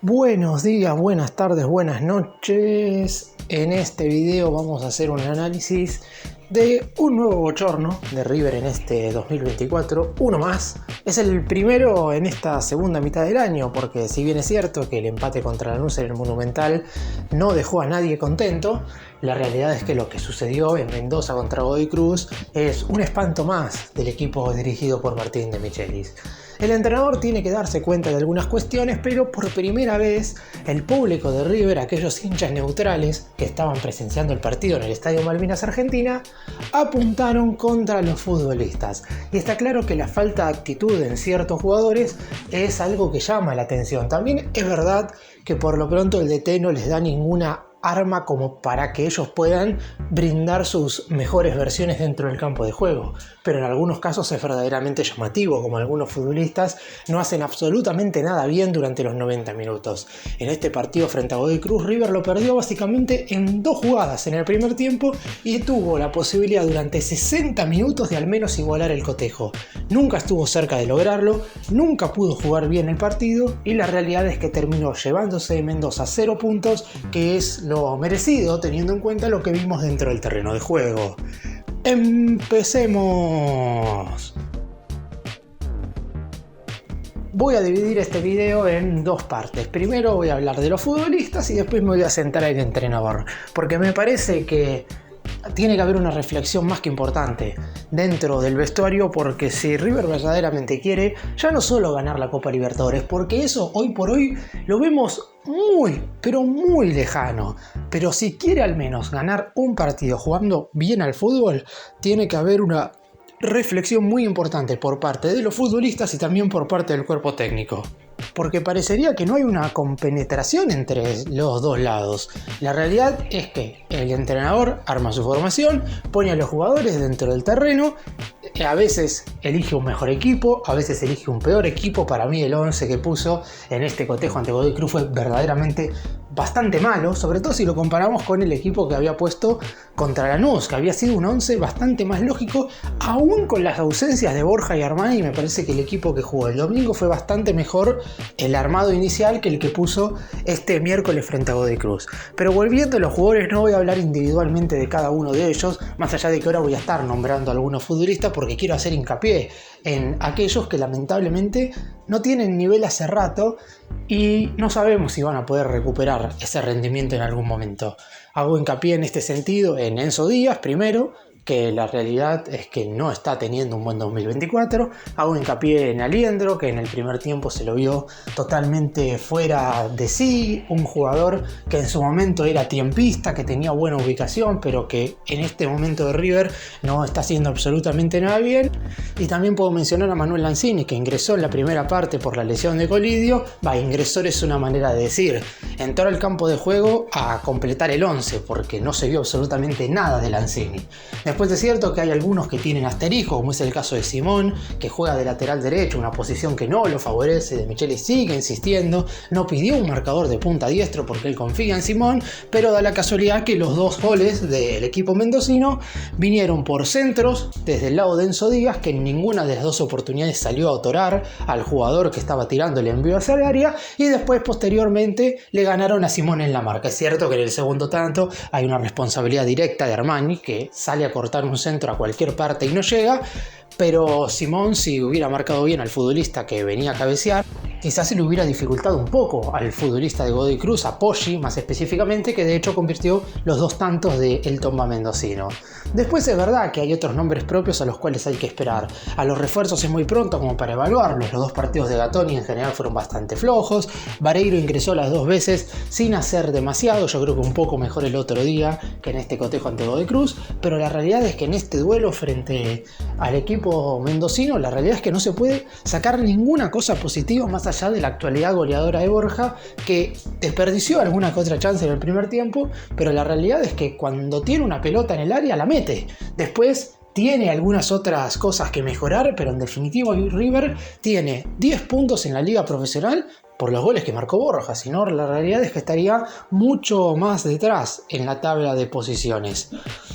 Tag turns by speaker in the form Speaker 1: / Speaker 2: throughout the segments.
Speaker 1: Buenos días, buenas tardes, buenas noches. En este video vamos a hacer un análisis de un nuevo bochorno de River en este 2024, uno más. Es el primero en esta segunda mitad del año, porque si bien es cierto que el empate contra Lanús en el Monumental no dejó a nadie contento, la realidad es que lo que sucedió en Mendoza contra Godoy Cruz es un espanto más del equipo dirigido por Martín de Michelis. El entrenador tiene que darse cuenta de algunas cuestiones, pero por primera vez el público de River, aquellos hinchas neutrales que estaban presenciando el partido en el Estadio Malvinas Argentina, apuntaron contra los futbolistas. Y está claro que la falta de actitud en ciertos jugadores es algo que llama la atención. También es verdad que por lo pronto el DT no les da ninguna arma como para que ellos puedan brindar sus mejores versiones dentro del campo de juego, pero en algunos casos es verdaderamente llamativo, como algunos futbolistas no hacen absolutamente nada bien durante los 90 minutos. En este partido frente a Godoy Cruz, River lo perdió básicamente en dos jugadas en el primer tiempo y tuvo la posibilidad durante 60 minutos de al menos igualar el cotejo. Nunca estuvo cerca de lograrlo, nunca pudo jugar bien el partido y la realidad es que terminó llevándose de Mendoza 0 puntos, que es lo merecido teniendo en cuenta lo que vimos dentro del terreno de juego. ¡Empecemos! Voy a dividir este video en dos partes. Primero voy a hablar de los futbolistas y después me voy a centrar en el entrenador, porque me parece que tiene que haber una reflexión más que importante dentro del vestuario, porque si River verdaderamente quiere ya no solo ganar la Copa Libertadores, porque eso hoy por hoy lo vemos muy, pero muy lejano, pero si quiere al menos ganar un partido jugando bien al fútbol, tiene que haber una reflexión muy importante por parte de los futbolistas y también por parte del cuerpo técnico. Porque parecería que no hay una compenetración entre los dos lados. La realidad es que el entrenador arma su formación, pone a los jugadores dentro del terreno, a veces elige un mejor equipo, a veces elige un peor equipo. Para mí el 11 que puso en este cotejo ante Godoy Cruz fue verdaderamente bastante malo, sobre todo si lo comparamos con el equipo que había puesto contra Lanús, que había sido un 11 bastante más lógico, aún con las ausencias de Borja y Armani. Me parece que el equipo que jugó el domingo fue bastante mejor el armado inicial que el que puso este miércoles frente a Godoy Cruz. Pero volviendo a los jugadores, no voy a hablar individualmente de cada uno de ellos, más allá de que ahora voy a estar nombrando a algunos futbolistas porque quiero hacer hincapié en aquellos que lamentablemente no tienen nivel hace rato y no sabemos si van a poder recuperar ese rendimiento en algún momento. Hago hincapié en este sentido en Enzo Díaz primero, que la realidad es que no está teniendo un buen 2024. Hago hincapié en Aliendro, que en el primer tiempo se lo vio totalmente fuera de sí, un jugador que en su momento era tiempista, que tenía buena ubicación, pero que en este momento de River no está haciendo absolutamente nada bien. Y también puedo mencionar a Manuel Lanzini, que ingresó en la primera parte por la lesión de Colidio. Ingresor es una manera de decir, entró al campo de juego a completar el 11, porque no se vio absolutamente nada de Lanzini. Después es cierto que hay algunos que tienen asterisco, como es el caso de Simón, que juega de lateral derecho, una posición que no lo favorece. De Michelis sigue insistiendo, no pidió un marcador de punta diestro porque él confía en Simón, pero da la casualidad que los dos goles del equipo mendocino vinieron por centros desde el lado de Enzo Díaz, que en ninguna de las dos oportunidades salió a otorar al jugador que estaba tirando el envío hacia el área, y después posteriormente le ganaron a Simón en la marca. Es cierto que en el segundo tanto hay una responsabilidad directa de Armani, que sale a cortar un centro a cualquier parte y no llega, pero Simón, si hubiera marcado bien al futbolista que venía a cabecear, quizás se le hubiera dificultado un poco al futbolista de Godoy Cruz, a Poggi más específicamente, que de hecho convirtió los dos tantos de El Tomba mendocino. Después es verdad que hay otros nombres propios a los cuales hay que esperar. A los refuerzos es muy pronto como para evaluarlos. Los dos partidos de Gatoni en general fueron bastante flojos. Vareiro ingresó las dos veces sin hacer demasiado. Yo creo que un poco mejor el otro día que en este cotejo ante Godoy Cruz, pero la realidad es que en este duelo frente al equipo mendocino, la realidad es que no se puede sacar ninguna cosa positiva más allá de la actualidad goleadora de Borja, que desperdició alguna que otra chance en el primer tiempo, pero la realidad es que cuando tiene una pelota en el área la mete. Después tiene algunas otras cosas que mejorar, pero en definitiva River tiene 10 puntos en la liga profesional por los goles que marcó Borja, sino la realidad es que estaría mucho más detrás en la tabla de posiciones.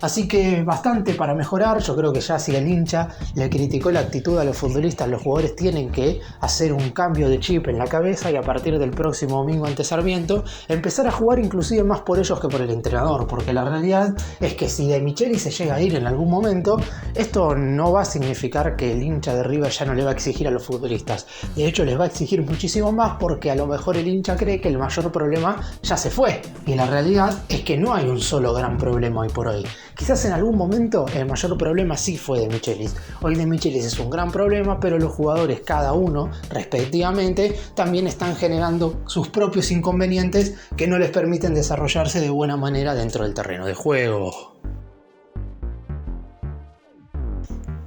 Speaker 1: Así que bastante para mejorar. Yo creo que ya si el hincha le criticó la actitud a los futbolistas, los jugadores tienen que hacer un cambio de chip en la cabeza y a partir del próximo domingo ante Sarmiento empezar a jugar inclusive más por ellos que por el entrenador, porque la realidad es que si De Michelis se llega a ir en algún momento, esto no va a significar que el hincha de River ya no le va a exigir a los futbolistas. De hecho, les va a exigir muchísimo más porque a lo mejor el hincha cree que el mayor problema ya se fue, y la realidad es que no hay un solo gran problema hoy por hoy. Quizás en algún momento el mayor problema sí fue De Michelis. Hoy De Michelis es un gran problema, pero los jugadores, cada uno respectivamente, también están generando sus propios inconvenientes que no les permiten desarrollarse de buena manera dentro del terreno de juego.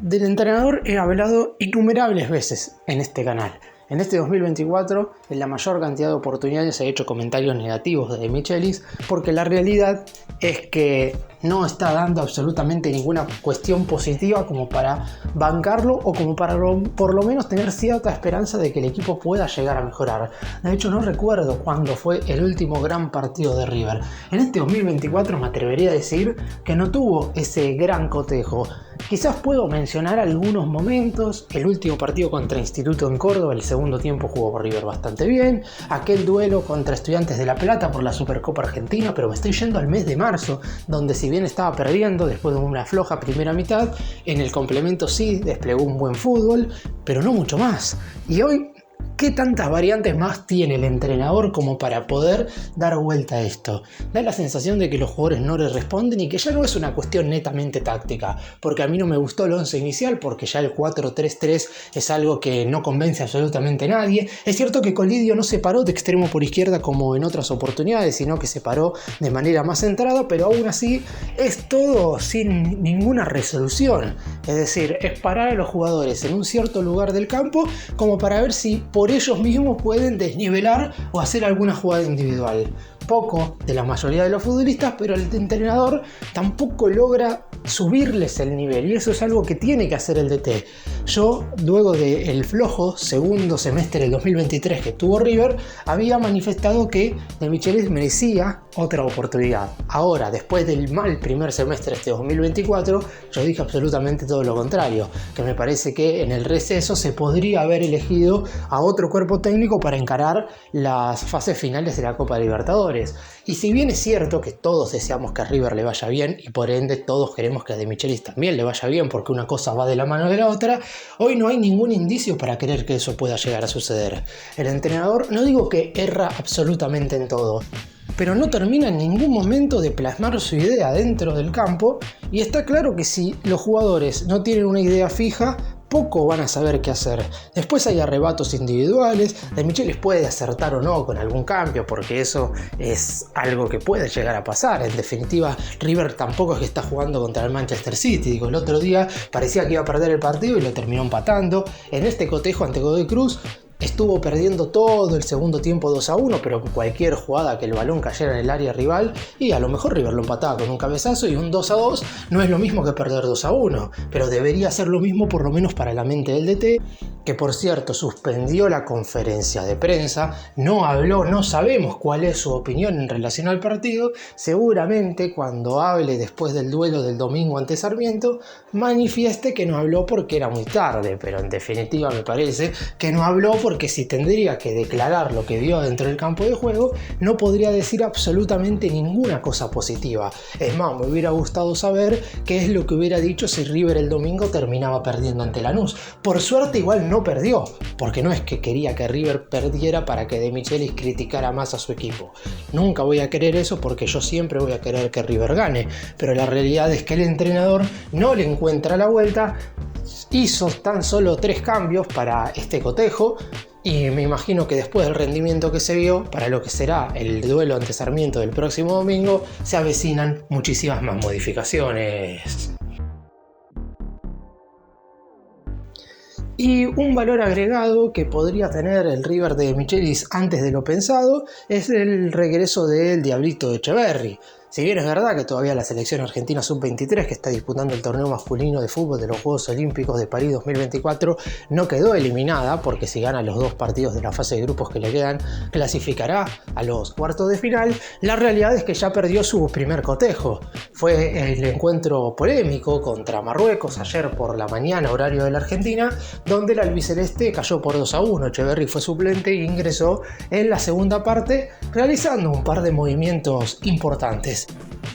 Speaker 1: Del entrenador he hablado innumerables veces en este canal. En este 2024, en la mayor cantidad de oportunidades he hecho comentarios negativos de Michelis, porque la realidad es que no está dando absolutamente ninguna cuestión positiva como para bancarlo o como para por lo menos tener cierta esperanza de que el equipo pueda llegar a mejorar. De hecho, no recuerdo cuándo fue el último gran partido de River. En este 2024 me atrevería a decir que no tuvo ese gran cotejo. Quizás puedo mencionar algunos momentos: el último partido contra Instituto en Córdoba, el segundo tiempo jugó River bastante bien, aquel duelo contra Estudiantes de La Plata por la Supercopa Argentina, pero me estoy yendo al mes de marzo, donde si bien estaba perdiendo después de una floja primera mitad, en el complemento sí desplegó un buen fútbol, pero no mucho más. Y hoy, ¿qué tantas variantes más tiene el entrenador como para poder dar vuelta a esto? Da la sensación de que los jugadores no le responden y que ya no es una cuestión netamente táctica, porque a mí no me gustó el 11 inicial, porque ya el 4-3-3 es algo que no convence absolutamente a nadie. Es cierto que Colidio no se paró de extremo por izquierda como en otras oportunidades, sino que se paró de manera más centrada, pero aún así es todo sin ninguna resolución. Es decir, es parar a los jugadores en un cierto lugar del campo como para ver si por ellos mismos pueden desnivelar o hacer alguna jugada individual. Poco de la mayoría de los futbolistas, pero el entrenador tampoco logra subirles el nivel, y eso es algo que tiene que hacer el DT. Yo, luego del flojo segundo semestre del 2023 que tuvo River, había manifestado que De Michelis merecía otra oportunidad. Ahora, después del mal primer semestre de este 2024, yo dije absolutamente todo lo contrario, que me parece que en el receso se podría haber elegido a otro cuerpo técnico para encarar las fases finales de la Copa Libertadores. Y si bien es cierto que todos deseamos que a River le vaya bien, y por ende todos queremos que a De Michelis también le vaya bien, porque una cosa va de la mano de la otra, hoy no hay ningún indicio para creer que eso pueda llegar a suceder. El entrenador, no digo que erra absolutamente en todo, pero no termina en ningún momento de plasmar su idea dentro del campo, y está claro que si los jugadores no tienen una idea fija, poco van a saber qué hacer. Después hay arrebatos individuales. De Michelis puede acertar o no con algún cambio, porque eso es algo que puede llegar a pasar. En definitiva, River tampoco es que está jugando contra el Manchester City. Digo, el otro día parecía que iba a perder el partido y lo terminó empatando. En este cotejo ante Godoy Cruz estuvo perdiendo todo el segundo tiempo 2-1, pero con cualquier jugada que el balón cayera en el área rival, y a lo mejor River lo empataba con un cabezazo, y un 2-2 no es lo mismo que perder 2-1, pero debería ser lo mismo por lo menos para la mente del DT, que por cierto suspendió la conferencia de prensa, no habló, no sabemos cuál es su opinión en relación al partido. Seguramente cuando hable después del duelo del domingo ante Sarmiento, manifieste que no habló porque era muy tarde, pero en definitiva me parece que no habló porque si tendría que declarar lo que vio dentro del campo de juego, no podría decir absolutamente ninguna cosa positiva. Es más, me hubiera gustado saber qué es lo que hubiera dicho si River el domingo terminaba perdiendo ante Lanús. Por suerte igual no perdió, porque no es que quería que River perdiera para que De Michelis criticara más a su equipo. Nunca voy a querer eso, porque yo siempre voy a querer que River gane, pero la realidad es que el entrenador no le encuentra la vuelta. Hizo tan solo 3 cambios para este cotejo, y me imagino que después del rendimiento que se vio para lo que será el duelo ante Sarmiento del próximo domingo, se avecinan muchísimas más modificaciones. Y un valor agregado que podría tener el River de Michelis antes de lo pensado es el regreso del Diablito Etcheverry. Si bien es verdad que todavía la selección argentina sub-23, que está disputando el torneo masculino de fútbol de los Juegos Olímpicos de París 2024, no quedó eliminada, porque si gana los 2 partidos de la fase de grupos que le quedan, clasificará a los cuartos de final, la realidad es que ya perdió su primer cotejo. Fue el encuentro polémico contra Marruecos ayer por la mañana, horario de la Argentina, donde el albiceleste cayó por 2-1. Etcheverry fue suplente e ingresó en la segunda parte, realizando un par de movimientos importantes.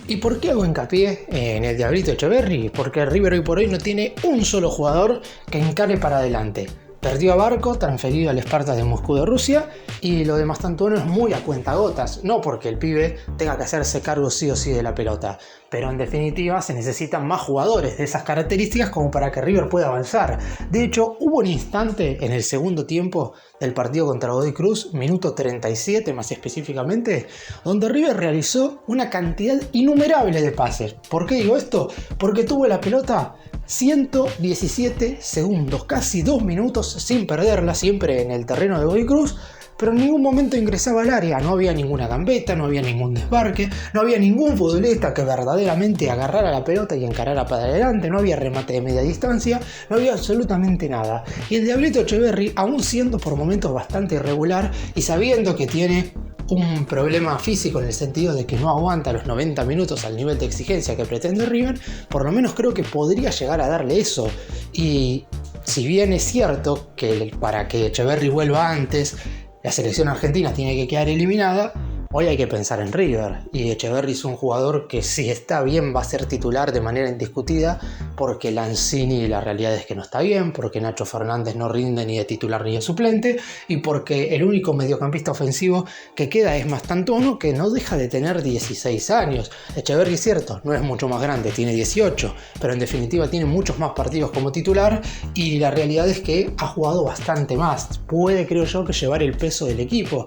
Speaker 1: ¿Y por qué hago hincapié en el Diablito Etcheverry? Porque River hoy por hoy no tiene un solo jugador que encare para adelante. Perdió a Barco, transferido al Spartak de Moscú de Rusia, y lo de Mastantuono es muy a cuentagotas, no porque el pibe tenga que hacerse cargo sí o sí de la pelota, pero en definitiva se necesitan más jugadores de esas características como para que River pueda avanzar. De hecho, hubo un instante en el segundo tiempo del partido contra Godoy Cruz, minuto 37 más específicamente, donde River realizó una cantidad innumerable de pases. ¿Por qué digo esto? Porque tuvo la pelota 117 segundos, casi 2 minutos sin perderla, siempre en el terreno de Godoy Cruz, pero en ningún momento ingresaba al área, no había ninguna gambeta, no había ningún desbarque, no había ningún futbolista que verdaderamente agarrara la pelota y encarara para adelante, no había remate de media distancia, no había absolutamente nada. Y el Diablito Etcheverry, aún siendo por momentos bastante irregular y sabiendo que tiene un problema físico en el sentido de que no aguanta los 90 minutos al nivel de exigencia que pretende River, por lo menos creo que podría llegar a darle eso. Y si bien es cierto que para que Etcheverry vuelva antes, la selección argentina tiene que quedar eliminada, hoy hay que pensar en River, y Etcheverry es un jugador que si está bien va a ser titular de manera indiscutida, porque Lanzini la realidad es que no está bien, porque Nacho Fernández no rinde ni de titular ni de suplente, y porque el único mediocampista ofensivo que queda es Mastantuono, que no deja de tener 16 años. Etcheverry, cierto, no es mucho más grande, tiene 18, pero en definitiva tiene muchos más partidos como titular, y la realidad es que ha jugado bastante más. Puede, creo yo, que llevar el peso del equipo.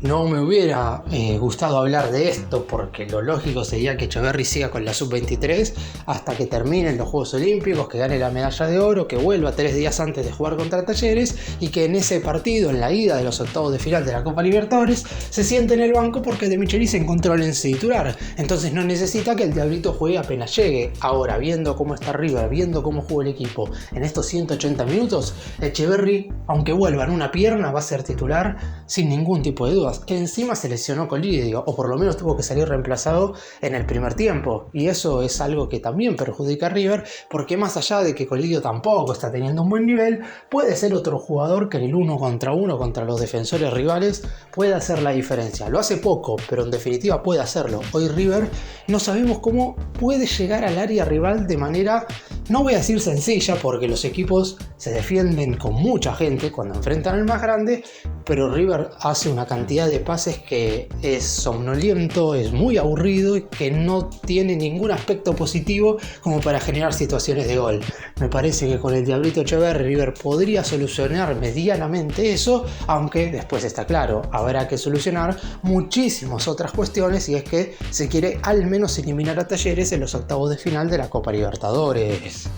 Speaker 1: No me hubiera gustado hablar de esto porque lo lógico sería que Etcheverry siga con la sub-23 hasta que terminen los Juegos Olímpicos, que gane la medalla de oro, que vuelva 3 días antes de jugar contra Talleres y que en ese partido, en la ida de los octavos de final de la Copa Libertadores, se siente en el banco porque De Michelis se encontró en titular. Entonces no necesita que el Diablito juegue apenas llegue. Ahora, viendo cómo está River, viendo cómo juega el equipo en estos 180 minutos, Etcheverry, aunque vuelva en una pierna, va a ser titular sin ningún tipo de dudas. Que encima se lesionó Colidio, o por lo menos tuvo que salir reemplazado en el primer tiempo, y eso es algo que también perjudica a River, porque más allá de que Colidio tampoco está teniendo un buen nivel, puede ser otro jugador que en el 1 contra 1 contra los defensores rivales puede hacer la diferencia. Lo hace poco, pero en definitiva puede hacerlo. Hoy River no sabemos cómo puede llegar al área rival de manera, no voy a decir sencilla, porque los equipos se defienden con mucha gente cuando enfrentan al más grande, pero River hace una cantidad de pases que es somnoliento, es muy aburrido y que no tiene ningún aspecto positivo como para generar situaciones de gol. Me parece que con el Diablito Etcheverry River podría solucionar medianamente eso, aunque después está claro, habrá que solucionar muchísimas otras cuestiones si es que se quiere al menos eliminar a Talleres en los octavos de final de la Copa Libertadores.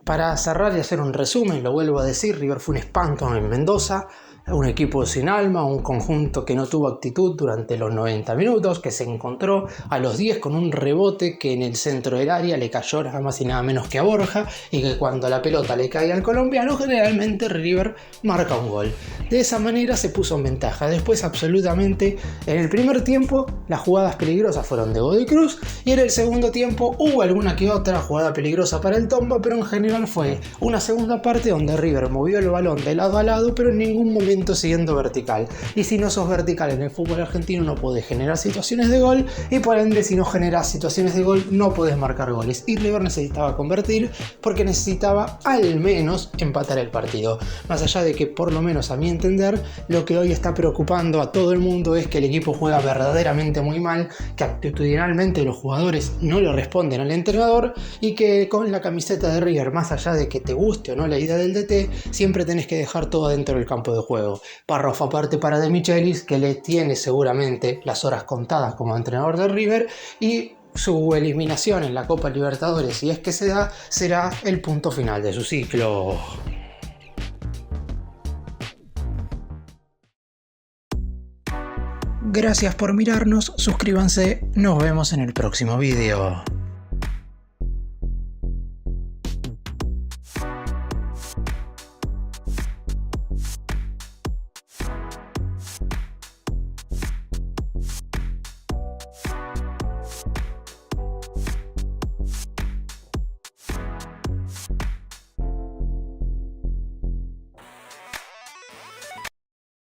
Speaker 1: Para cerrar y hacer un resumen, lo vuelvo a decir, River fue un espanto en Mendoza, un equipo sin alma, un conjunto que no tuvo actitud durante los 90 minutos, que se encontró a los 10 con un rebote que en el centro del área le cayó nada más y nada menos que a Borja, y que cuando la pelota le cae al colombiano, generalmente River marca un gol. De esa manera se puso en ventaja. Después, absolutamente, en el primer tiempo las jugadas peligrosas fueron de Godoy Cruz, y en el segundo tiempo hubo alguna que otra jugada peligrosa para el Tomba, pero en general fue una segunda parte donde River movió el balón de lado a lado, pero en ningún momento siguiendo vertical. Y si no sos vertical en el fútbol argentino, no podés generar situaciones de gol, y por ende, si no generás situaciones de gol, no podés marcar goles. Y River necesitaba convertir porque necesitaba al menos empatar el partido. Más allá de que, por lo menos a mi entender, lo que hoy está preocupando a todo el mundo es que el equipo juega verdaderamente muy mal, que actitudinalmente los jugadores no le responden al entrenador, y que con la camiseta de River, más allá de que te guste o no la idea del DT, siempre tenés que dejar todo dentro del campo de juego. Párrafo aparte para De Michelis, que le tiene seguramente las horas contadas como entrenador de River, y su eliminación en la Copa Libertadores, si es que se da, será el punto final de su ciclo. Gracias por mirarnos, suscríbanse, nos vemos en el próximo video.